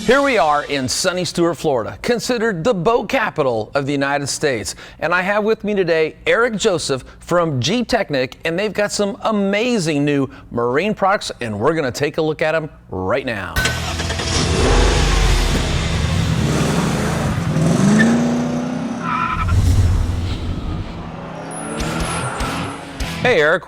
Here we are in sunny Stuart, Florida, considered the boat capital of the United States. And I have with me today Eric Joseph from Gtechniq, and they've got some amazing new marine products, and we're going to take a look at them right now. Hey, Eric.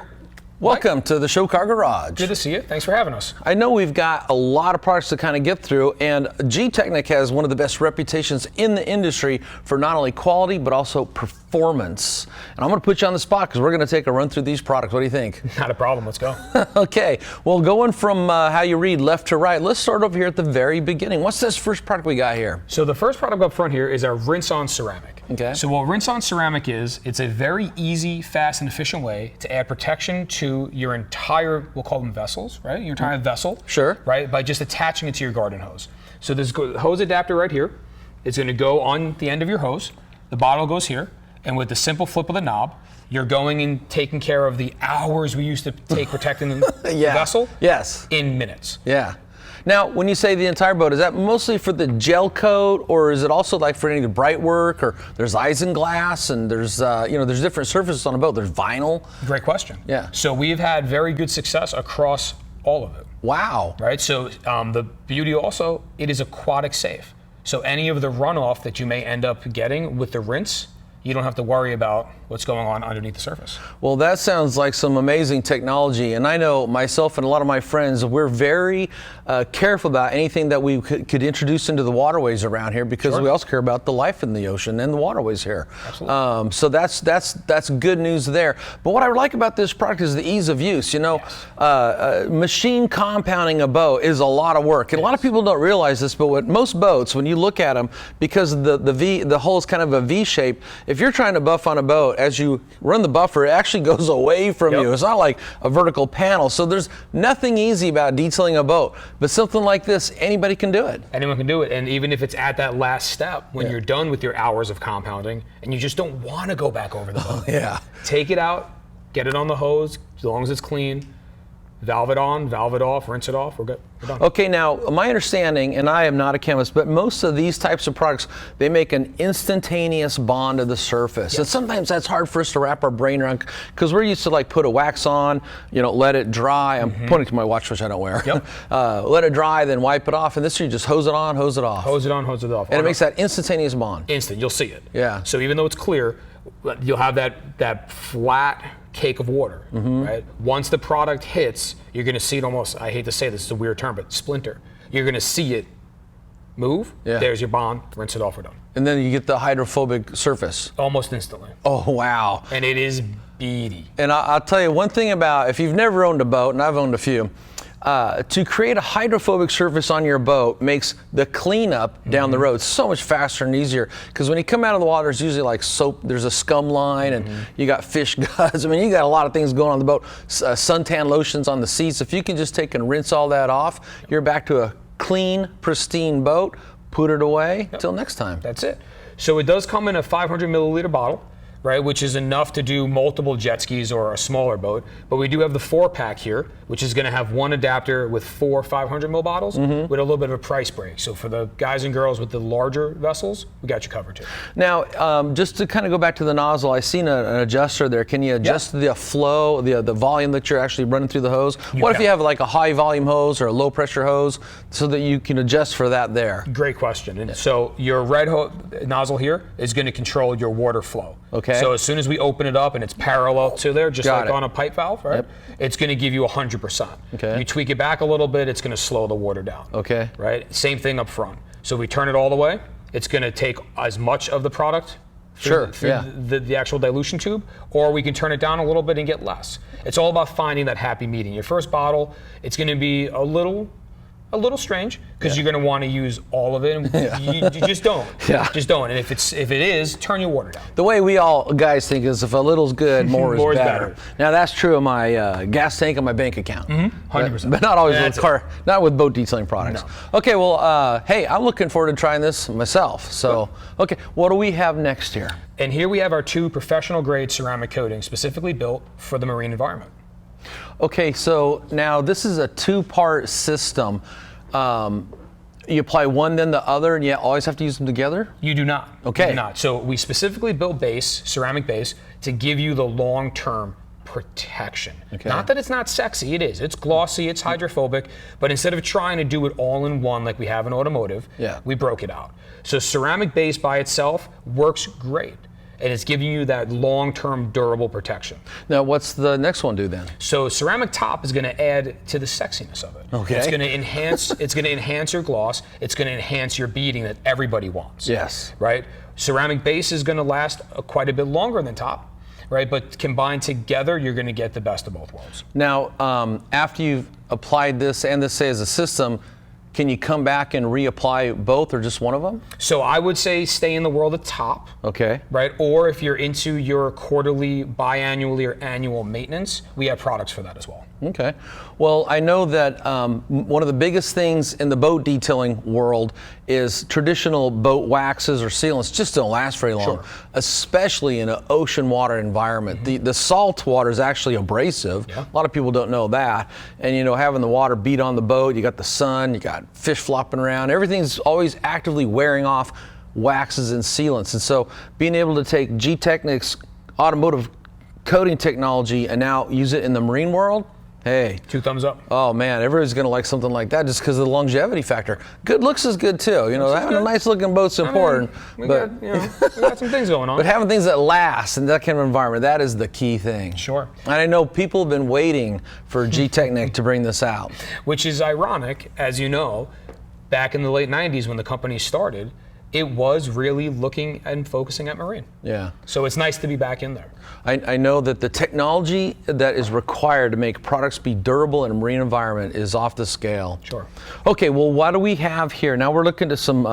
Welcome to the Show Car Garage. Good to see you. Thanks for having us. I know we've got a lot of products to kind of get through, and Gtechniq has one of the best reputations in the industry for not only quality, but also performance. And I'm going to put you on the spot because we're going to take a run through these products. What do you think? Not a problem. Let's go. Okay. Well, going from how you read left to right, let's start over here at the very beginning. What's this first product we got here? So the first product up front here is our rinse-on ceramic. Okay. So what rinse-on ceramic is, it's a very easy, fast, and efficient way to add protection to your entire, we'll call them vessels, right? Your entire vessel. Sure. Right? By just attaching it to your garden hose. So this hose adapter right here is going to go on the end of your hose. The bottle goes here, and with the simple flip of the knob, you're going and taking care of the hours we used to take protecting the vessel. Yes. In minutes. Yeah. Now, when you say the entire boat, is that mostly for the gel coat, or is it also like for any of the bright work, or there's isinglass, and there's there's different surfaces on a boat. There's vinyl. Great question. Yeah. So we've had very good success across all of it. Wow. Right. So the beauty also, it is aquatic safe. So any of the runoff that you may end up getting with the rinse, you don't have to worry about what's going on underneath the surface. Well, that sounds like some amazing technology. And I know myself and a lot of my friends, we're very careful about anything that we could introduce into the waterways around here, because we also care about the life in the ocean and the waterways here. Absolutely. So that's good news there. But what I like about this product is the ease of use. You know, machine compounding a boat is a lot of work. And a lot of people don't realize this, but with most boats, when you look at them, because the hull is kind of a V shape, if you're trying to buff on a boat, as you run the buffer, it actually goes away from you. It's not like a vertical panel. So there's nothing easy about detailing a boat. But something like this, anybody can do it. Anyone can do it. And even if it's at that last step, when you're done with your hours of compounding, and you just don't want to go back over the boat, take it out, get it on the hose, as long as it's clean, valve it on, valve it off, rinse it off, we're good. We're done. Okay, now my understanding, and I am not a chemist, but most of these types of products, they make an instantaneous bond to the surface. And sometimes that's hard for us to wrap our brain around, because we're used to like put a wax on, let it dry. I'm pointing to my watch, which I don't wear. Let it dry, then wipe it off. And this, you just hose it on, hose it off. Hose it on, hose it off. And it makes that instantaneous bond. Instant, you'll see it. Yeah. So even though it's clear, you'll have that flat cake of water, right? Once the product hits, you're going to see it almost, I hate to say this, it's a weird term, but splinter. You're going to see it move. There's your bond, rinse it off, we're done. And then you get the hydrophobic surface. Almost instantly. Oh, wow. And it is beady. And I'll tell you one thing about, if you've never owned a boat, and I've owned a few, to create a hydrophobic surface on your boat makes the cleanup down the road so much faster and easier. Because when you come out of the water, it's usually like soap, there's a scum line, and you got fish guts. I mean, you got a lot of things going on the boat. Suntan lotions on the seats. If you can just take and rinse all that off, you're back to a clean, pristine boat. Put it away till next time. That's it. So it does come in a 500 milliliter bottle, right, which is enough to do multiple jet skis or a smaller boat. But we do have the 4-pack here, which is going to have one adapter with 4 500 ml bottles with a little bit of a price break. So for the guys and girls with the larger vessels, we got you covered too. Now, just to kind of go back to the nozzle, I seen an adjuster there. Can you adjust the flow, the volume that you're actually running through the hose? What if you have like a high volume hose or a low pressure hose, so that you can adjust for that there? Great question. And so your red nozzle here is going to control your water flow. Okay. So as soon as we open it up and it's parallel to there, just like on a pipe valve, right? It's going to give you 100%. Okay. You tweak it back a little bit, it's going to slow the water down. Okay. Right? Same thing up front. So we turn it all the way, it's going to take as much of the product through the actual dilution tube, or we can turn it down a little bit and get less. It's all about finding that happy medium. Your first bottle, it's going to be a little strange, because you're going to want to use all of it, and you just don't. Just don't. And if it is, turn your water down. The way we all guys think is, if a little's good, more is better. Now that's true of my gas tank and my bank account. 100%. But not always with not with boat detailing products. No. Okay, well, hey, I'm looking forward to trying this myself. So, okay, what do we have next here? And here we have our 2 professional grade ceramic coatings specifically built for the marine environment. Okay, so now this is a 2-part system. You apply one, then the other, and you always have to use them together? You do not. Okay. You do not. So we specifically built base, ceramic base, to give you the long-term protection. Okay. Not that it's not sexy, it is. It's glossy, it's hydrophobic, but instead of trying to do it all in one like we have in automotive, we broke it out. So ceramic base by itself works great. And it's giving you that long-term durable protection. Now, what's the next one do then? So ceramic top is going to add to the sexiness of it. Okay. It's going to enhance. It's going to enhance your gloss. It's going to enhance your beading that everybody wants. Yes. Right. Ceramic base is going to last quite a bit longer than top. Right. But combined together, you're going to get the best of both worlds. Now, after you've applied this and this, say, as a system, can you come back and reapply both or just one of them? So I would say stay in the world of top. Okay. Right? Or if you're into your quarterly, biannually, or annual maintenance, we have products for that as well. Okay. Well, I know that one of the biggest things in the boat detailing world is traditional boat waxes or sealants just don't last very long, especially in an ocean water environment. The salt water is actually abrasive. A lot of people don't know that. And you know, having the water beat on the boat, you got the sun, you got fish flopping around, everything's always actively wearing off waxes and sealants. And so being able to take Gtechniq's automotive coating technology and now use it in the marine world, hey. 2 thumbs up. Oh man, everybody's gonna like something like that just because of the longevity factor. Good looks is good too. You know, having a nice looking boat's important. We got some things going on. But having things that last in that kind of environment, that is the key thing. Sure. And I know people have been waiting for Gtechniq to bring this out. Which is ironic, as you know, back in the late 90s when the company started, it was really looking and focusing at marine. Yeah. So it's nice to be back in there. I know that the technology that is required to make products be durable in a marine environment is off the scale. Sure. Okay, well, what do we have here? Now we're looking at some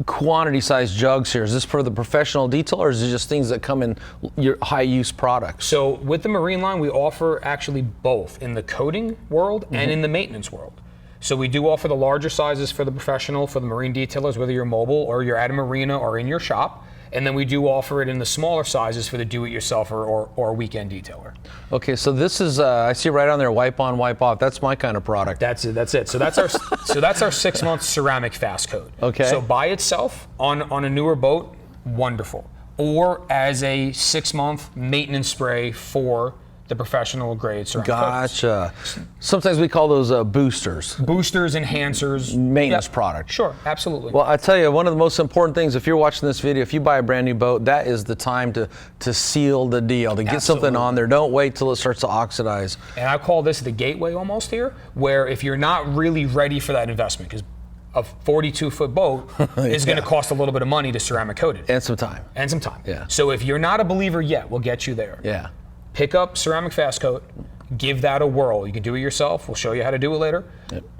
quantity-sized jugs here. Is this for the professional detail, or is it just things that come in your high-use products? So with the marine line, we offer actually both in the coating world and in the maintenance world. So we do offer the larger sizes for the professional, for the marine detailers, whether you're mobile or you're at a marina or in your shop. And then we do offer it in the smaller sizes for the do-it-yourselfer or weekend detailer. Okay, so this is I see right on there, wipe on, wipe off. That's my kind of product. That's it. That's it. So that's our 6-month ceramic fast coat. Okay. So by itself on a newer boat, wonderful. Or as a 6-month maintenance spray for the professional grade ceramic coatings. Gotcha. Sometimes we call those boosters. Boosters, enhancers. Maintenance product. Sure, absolutely. Well, I tell you, one of the most important things, if you're watching this video, if you buy a brand new boat, that is the time to seal the deal, to get something on there. Don't wait till it starts to oxidize. And I call this the gateway almost here, where if you're not really ready for that investment, because a 42-foot boat is going to cost a little bit of money to ceramic coat it. And some time. And some time. Yeah. So if you're not a believer yet, we'll get you there. Yeah. Pick up ceramic fast coat, give that a whirl. You can do it yourself. We'll show you how to do it later.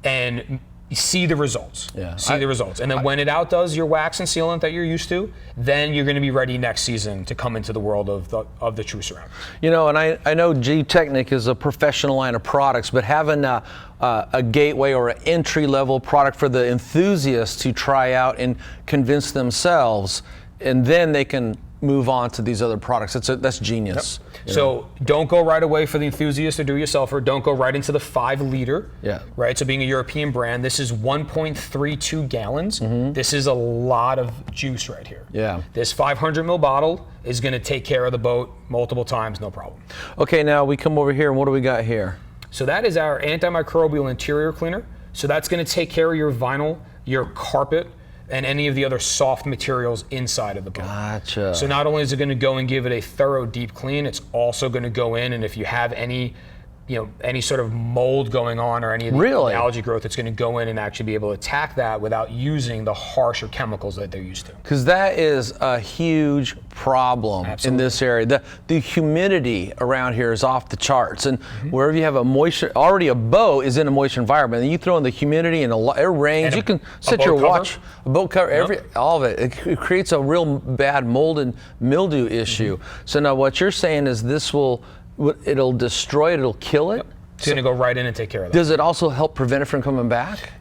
And see the results. See the results. And then when it outdoes your wax and sealant that you're used to, then you're going to be ready next season to come into the world of the true ceramic. You know, and I know Gtechniq is a professional line of products, but having a gateway or an entry-level product for the enthusiasts to try out and convince themselves, and then they can move on to these other products. That's genius. So don't go right away for the enthusiast or do-yourselfer. Don't go right into the 5-liter. Right. So being a European brand, this is 1.32 gallons. This is a lot of juice right here. This 500 ml bottle is going to take care of the boat multiple times, no problem. Okay, now we come over here, and what do we got here? So that is our antimicrobial interior cleaner. So that's going to take care of your vinyl, your carpet, and any of the other soft materials inside of the boat. Gotcha. So not only is it going to go and give it a thorough deep clean, it's also going to go in, and if you have any sort of mold going on or any of the algae growth, it's going to go in and actually be able to attack that without using the harsher chemicals that they're used to. Because that is a huge problem in this area. The humidity around here is off the charts, and wherever you have a moisture, already a boat is in a moist environment, and you throw in the humidity and it rains, you can set your watch, a boat cover, all of it. It creates a real bad mold and mildew issue. So now what you're saying is it'll destroy it, it'll kill it? It's going to go right in and take care of that. Does it also help prevent it from coming back?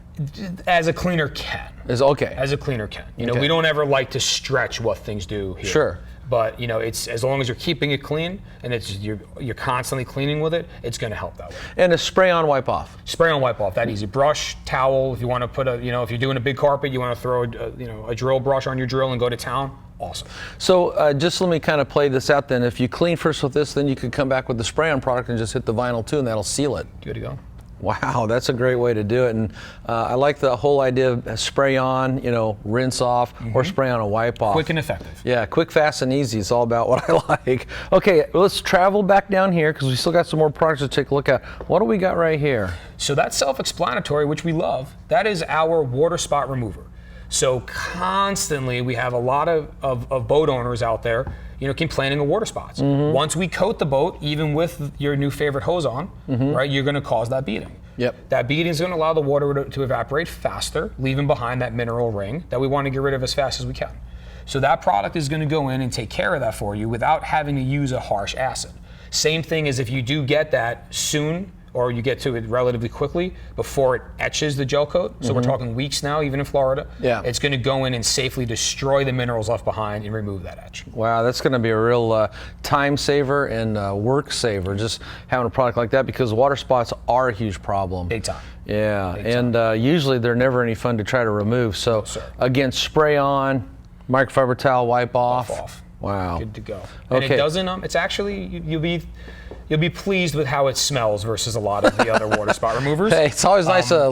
As a cleaner can. As a cleaner can. You know, we don't ever like to stretch what things do here. But it's as long as you're keeping it clean and you're constantly cleaning with it, it's going to help that way. And a spray on, wipe off. Spray on, wipe off. That easy. Brush, towel. If you want to put if you're doing a big carpet, you want to throw a drill brush on your drill and go to town. Awesome. So just let me kind of play this out then. If you clean first with this, then you could come back with the spray on product and just hit the vinyl too, and that'll seal it. Good to go. Wow, that's a great way to do it. And I like the whole idea of spray on, rinse off, or spray on and wipe off. Quick and effective. Yeah, quick, fast, and easy. It's all about what I like. Okay, let's travel back down here because we still got some more products to take a look at. What do we got right here? So that's self-explanatory, which we love. That is our water spot remover. So constantly we have a lot of boat owners out there, complaining of water spots. Once we coat the boat, even with your new favorite hose on, right, you're going to cause that beading. Yep. That beading is going to allow the water to evaporate faster, leaving behind that mineral ring that we want to get rid of as fast as we can. So that product is going to go in and take care of that for you without having to use a harsh acid. Same thing as if you do get that soon, or you get to it relatively quickly before it etches the gel coat. So we're talking weeks now, even in Florida. Yeah. It's going to go in and safely destroy the minerals left behind and remove that etch. Wow, that's going to be a real time saver and work saver, just having a product like that, because water spots are a huge problem. Big time. Yeah, Big and usually they're never any fun to try to remove. So again, spray on, microfiber towel, wipe off. Wow. Good to go. And it doesn't, it's actually, you'll be pleased with how it smells versus a lot of the other water spot removers. Hey, it's always nice to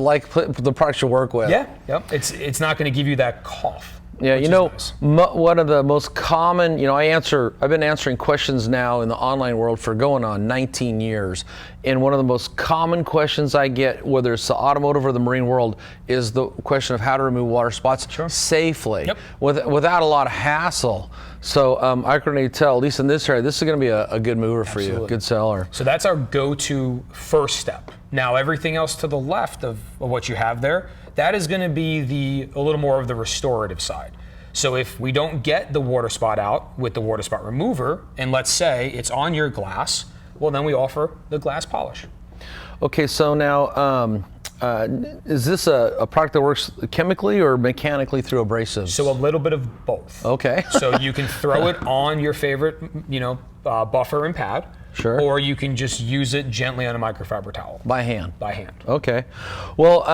the products you work with. Yeah, yep. It's not going to give you that cough. Yeah, Nice. One of the most common, I've been answering questions now in the online world for going on 19 years. And one of the most common questions I get, whether it's the automotive or the marine world, is the question of how to remove water spots safely, without a lot of hassle. So I can already tell, at least in this area, this is going to be a good mover for you, a good seller. So that's our go-to first step. Now everything else to the left of what you have there, that is going to be a little more of the restorative side. So if we don't get the water spot out with the water spot remover, and let's say it's on your glass, well then we offer the glass polish. Okay, so now is this a product that works chemically or mechanically through abrasives? So a little bit of both. Okay. So you can throw it on your favorite, buffer and pad. Sure. Or you can just use it gently on a microfiber towel. By hand? By hand. Okay. Well,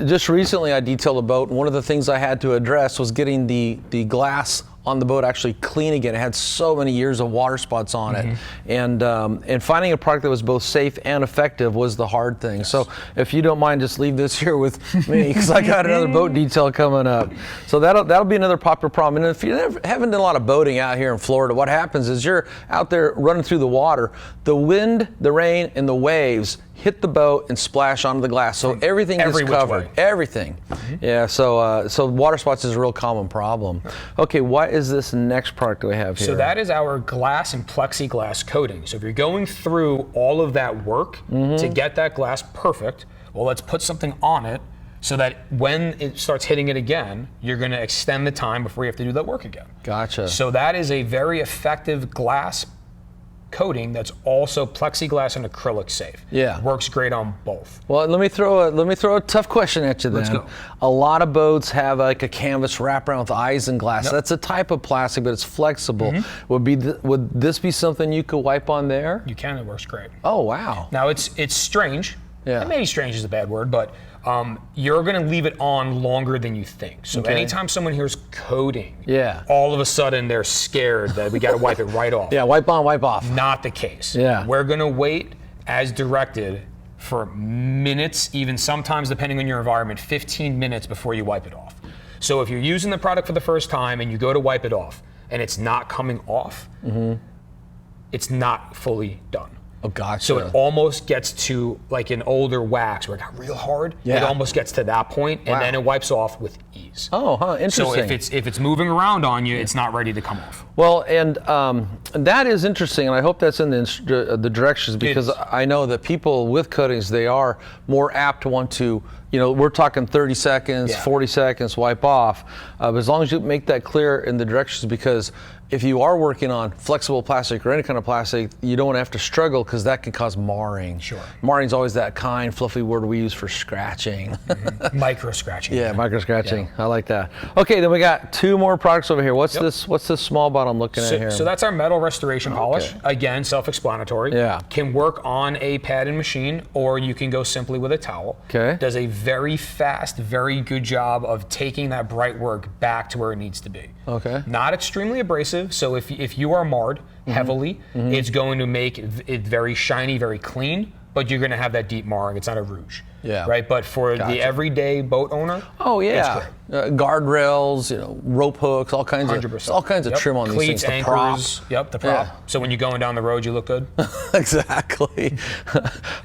just recently I detailed a boat, and one of the things I had to address was getting the glass on the boat actually clean again. It had so many years of water spots on it. And finding a product that was both safe and effective was the hard thing. Yes. So if you don't mind, just leave this here with me, because I got another boat detail coming up. So that'll be another popular problem. And if you haven't done a lot of boating out here in Florida, what happens is you're out there running through the water, the wind, the rain, and the waves hit the boat and splash onto the glass. So everything is covered. Everything. Yeah, so water spots is a real common problem. Okay, what is this next product we have here? So that is our glass and plexiglass coating. So if you're going through all of that work to get that glass perfect, well, let's put something on it so that when it starts hitting it again, you're going to extend the time before you have to do that work again. Gotcha. So that is a very effective glass coating that's also plexiglass and acrylic safe. Yeah. Works great on both. Well, let me throw a tough question at you then. Let's go. A lot of boats have like a canvas wraparound with eyes and glass. Yep. That's a type of plastic, but it's flexible. Would this be something you could wipe on there? You can. It works great. Oh, wow. Now it's strange. Yeah. Maybe strange is a bad word, but you're going to leave it on longer than you think. So anytime someone hears coating, all of a sudden they're scared that we got to wipe it right off. Yeah, wipe on, wipe off. Not the case. Yeah. We're going to wait as directed for minutes, even sometimes depending on your environment, 15 minutes before you wipe it off. So if you're using the product for the first time and you go to wipe it off and it's not coming off, it's not fully done. Oh, gotcha. So it almost gets to like an older wax where it got real hard. Yeah. It almost gets to that point, and then it wipes off with ease. Oh, interesting. So if it's moving around on you, it's not ready to come off. Well, and that is interesting, and I hope that's in the directions, because I know that people with coatings, they are more apt to want to, we're talking 30 seconds, 40 seconds, wipe off. But as long as you make that clear in the directions, because if you are working on flexible plastic or any kind of plastic, you don't have to struggle because that can cause marring. Sure. Marring's always that kind, fluffy word we use for scratching. Micro scratching. Yeah, micro scratching. Yeah. I like that. Okay, then we got 2 more products over here. What's this? What's this small bottle I'm looking at here? So that's our metal restoration polish. Again, self-explanatory. Yeah. Can work on a pad and machine, or you can go simply with a towel. Okay. Does a very fast, very good job of taking that bright work back to where it needs to be. Okay. Not extremely abrasive. So if you are marred heavily, it's going to make it very shiny, very clean, but you're going to have that deep marring. It's not a rouge. Yeah. Right. But for the everyday boat owner, oh yeah, guardrails, rope hooks, all kinds 100%. of trim on Cleats, these things. anchors, The props. Yep, the prop. Yeah. So when you're going down the road, you look good. Exactly.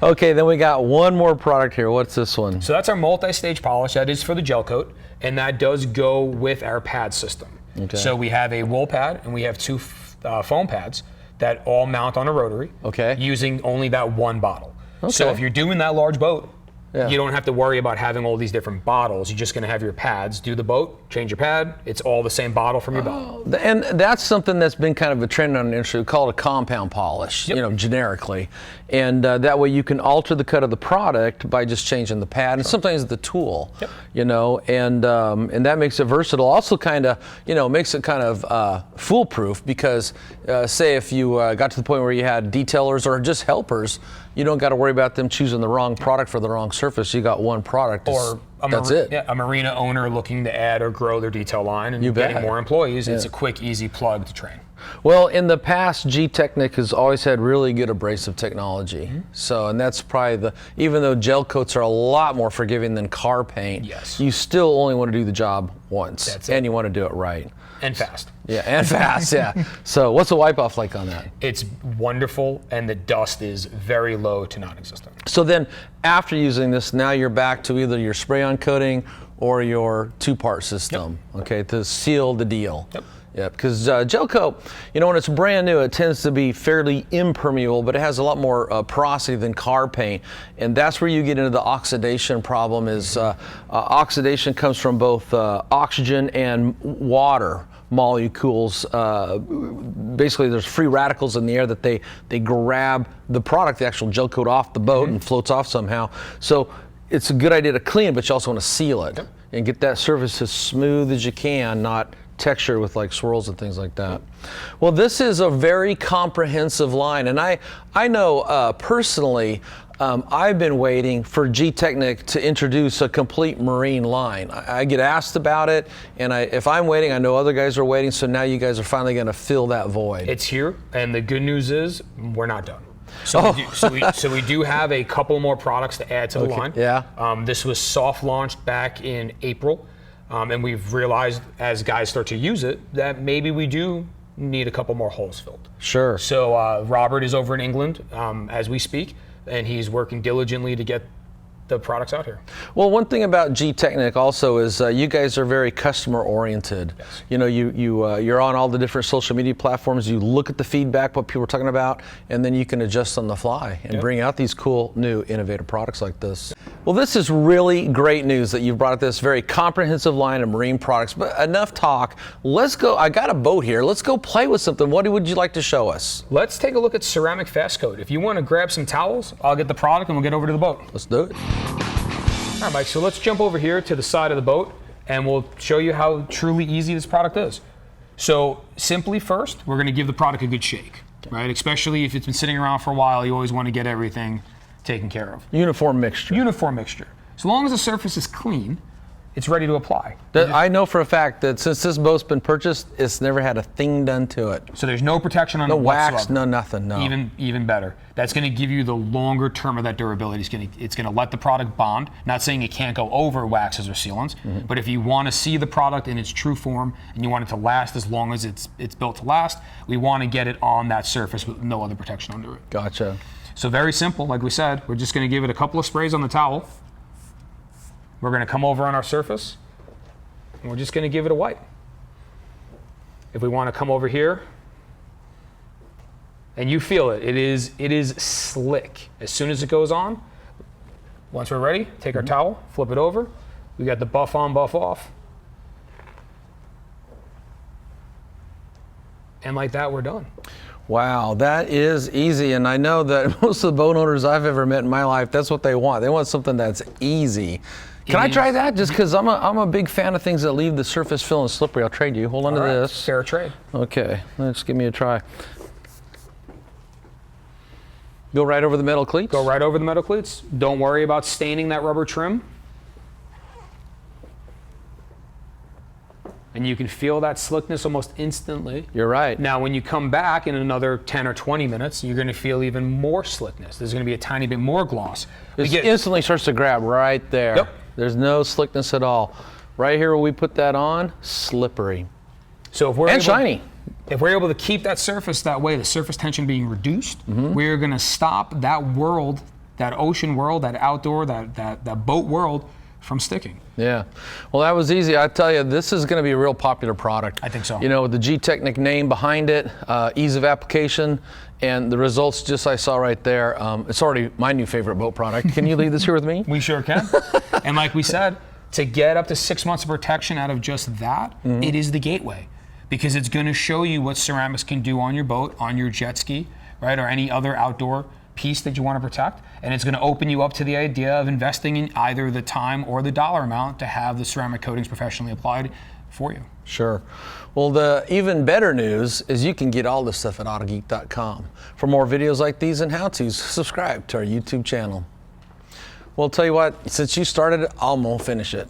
Okay, then we got one more product here. What's this one? So that's our multi-stage polish. That is for the gel coat, and that does go with our pad system. Okay. So we have a wool pad, and we have 2 foam pads that all mount on a rotary. Okay. Using only that one bottle. Okay. So if you're doing that large boat, yeah. you don't have to worry about having all these different bottles. You're just going to have your pads, do the boat, change your pad. It's all the same bottle from your bottle. And that's something that's been kind of a trend on the industry. We call it a compound polish, generically. And that way you can alter the cut of the product by just changing the pad and sometimes the tool, and that makes it versatile. Also kind of, makes it kind of foolproof because say if you got to the point where you had detailers or just helpers, you don't got to worry about them choosing the wrong product for the wrong surface. You got one product. Or that's it. Yeah, a marina owner looking to add or grow their detail line and You bet. getting more employees. It's a quick, easy plug to train. Well, in the past, Gtechniq has always had really good abrasive technology. So, and that's probably even though gel coats are a lot more forgiving than car paint, you still only want to do the job once. That's it. And you want to do it right. And fast. Yeah, and fast, yeah. So what's the wipe off like on that? It's wonderful, and the dust is very low to non-existent. So then after using this, now you're back to either your spray-on coating or your 2-part system, okay, to seal the deal. Yeah, because gel coat, when it's brand new, it tends to be fairly impermeable, but it has a lot more porosity than car paint, and that's where you get into the oxidation problem. Is oxidation comes from both oxygen and water molecules. Basically, there's free radicals in the air that they grab the product, the actual gel coat, off the boat and floats off somehow. So it's a good idea to clean, but you also want to seal it and get that surface as smooth as you can, not texture with like swirls and things like that. Well, this is a very comprehensive line, and I know personally, I've been waiting for Gtechniq to introduce a complete marine line. I get asked about it, and if I'm waiting, I know other guys are waiting, so now you guys are finally going to fill that void. It's here, and the good news is we're not done. So, we do have a couple more products to add to the line. Yeah. This was soft launched back in April. And we've realized as guys start to use it that maybe we do need a couple more holes filled. Sure. So Robert is over in England as we speak, and he's working diligently to get the products out here. Well, one thing about Gtechniq also is you guys are very customer oriented. Yes. You're on all the different social media platforms. You look at the feedback, what people are talking about, and then you can adjust on the fly and bring out these cool, new, innovative products like this. Well, this is really great news that you've brought out this very comprehensive line of marine products. But enough talk. Let's go. I got a boat here. Let's go play with something. What would you like to show us? Let's take a look at ceramic fast coat. If you want to grab some towels, I'll get the product and we'll get over to the boat. Let's do it. All right, Mike, so let's jump over here to the side of the boat and we'll show you how truly easy this product is. So simply first, we're going to give the product a good shake, right? Especially if it's been sitting around for a while, you always want to get everything taken care of. Uniform mixture. Uniform mixture. As long as the surface is clean, it's ready to apply. I know for a fact that since this boat's been purchased, it's never had a thing done to it. So there's no protection on it wax, whatsoever. no nothing, no. Even better. That's going to give you the longer term of that durability. It's going to let the product bond. Not saying it can't go over waxes or sealants, but if you want to see the product in its true form and you want it to last as long as it's built to last, we want to get it on that surface with no other protection under it. Gotcha. So very simple, like we said, we're just going to give it a couple of sprays on the towel. We're going to come over on our surface, and we're just going to give it a wipe. If we want to come over here, and you feel it, it is slick. As soon as it goes on, once we're ready, take our towel, flip it over. We got the buff on, buff off. And like that, we're done. Wow, that is easy. And I know that most of the boat owners I've ever met in my life, that's what they want. They want something that's easy. Can I try that? Just because I'm a big fan of things that leave the surface feeling slippery. I'll trade you. Hold on to this. Fair trade. Okay, let's give me a try. Go right over the metal cleats? Go right over the metal cleats. Don't worry about staining that rubber trim. And you can feel that slickness almost instantly. You're right. Now, when you come back in another 10 or 20 minutes, you're going to feel even more slickness. There's going to be a tiny bit more gloss. It instantly starts to grab right there. Yep. There's no slickness at all. Right here where we put that on, slippery. So if we're and shiny. If we're able to keep that surface that way, the surface tension being reduced, we're going to stop that world, that ocean world, that outdoor, that boat world from sticking. Yeah. Well, that was easy. I tell you, this is going to be a real popular product. I think so. You know, with the Gtechniq name behind it, ease of application, and the results just I saw right there. It's already my new favorite boat product. Can you leave this here with me? We sure can. And like we said, to get up to 6 months of protection out of just that, it is the gateway. Because it's going to show you what ceramics can do on your boat, on your jet ski, right, or any other outdoor piece that you want to protect. And it's going to open you up to the idea of investing in either the time or the dollar amount to have the ceramic coatings professionally applied for you. Sure. Well, the even better news is you can get all this stuff at Autogeek.com. For more videos like these and how-tos, subscribe to our YouTube channel. Well, I'll tell you what, since you started it, I'm going to finish it.